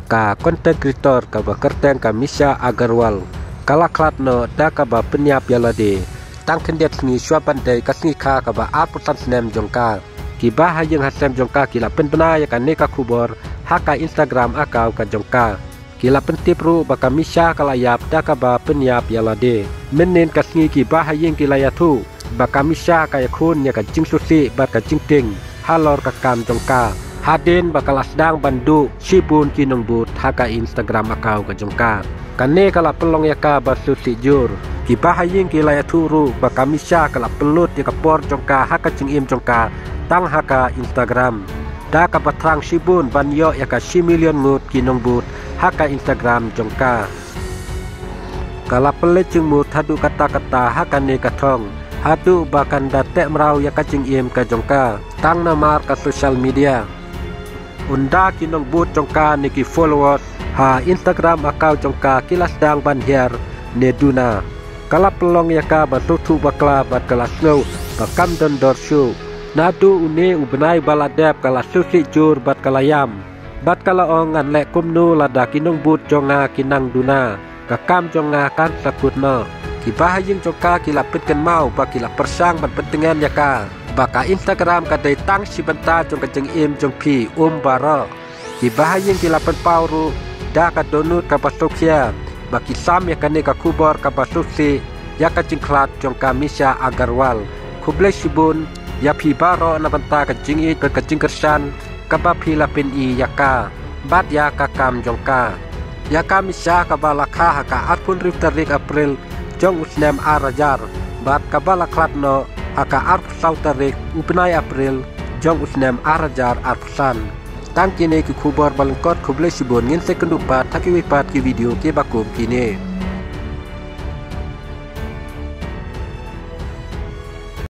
ka content creator ka ba kerteng ka Misha Agarwal kala klat no da ka ba penyap yalade tang kendet ni swapan dai ka sni kha ka ba aputan snem jongka ki ba hayeng hasem jongka kila penbena ya ka ne ka kubor haka Instagram akau ka jongka kila pentip ru ba ka Misha kala yap da ka ba penyap yalade menen ka sni ki ba hayeng kila yatu ba ka Misha ka yakun ya ka jing susi ba ka jing ting halor ka kam jongka Haden bakal sedang bandu sibun kinong but haka Instagram akau ka jongka kane kala pelong ya ka basu sijur ki bahaying kila ya turu baka Misha kala pelut ya kapor jongka haka jingim jongka tang haka Instagram da ka batrang sibun banyo ya ka 1 million ngut kinong but haka Instagram jongka kala pelet jengmut hadu kata-kata haka ne katong hadu bakan datek merau ya ka jingim ka jongka tang namar ka social media unda kinong but jongka niki followers ha Instagram akau jongka kilas dang ban hier ne duna kala pelong ya ka batutu bakla bat kala snow bakam don dorshu nadu une ubenai baladep kala susi jur bat kala yam bat kala ongan lek kumnu lada kinong but jonga kinang duna kakam jonga kan sakutno kibahaying jongka kila petken mau bakila persang bat pentengan ya ka baka Instagram kadai tang si benta jong kajeng im jong pi bara ki bahayeng kila pen pauru da ka donut ka basokia baki sam ya kane ka kubor ka basusi ya ka jingklat jong ka Misha Agarwal kuble sibun ya pi baro na benta ka jing i ka jing kersan ka ba pi lapin i ya ka bat ya ka kam jong ka ya ka Misha ka balakha ka atpun riftarik April jong usnem arajar bat ka balaklat no haka arp sautarik upnai April jong usnem arajar arpsan tang kini ki kubor balengkot kuble sibon ngin sekundu pat taki wipat ki video ki bakum kini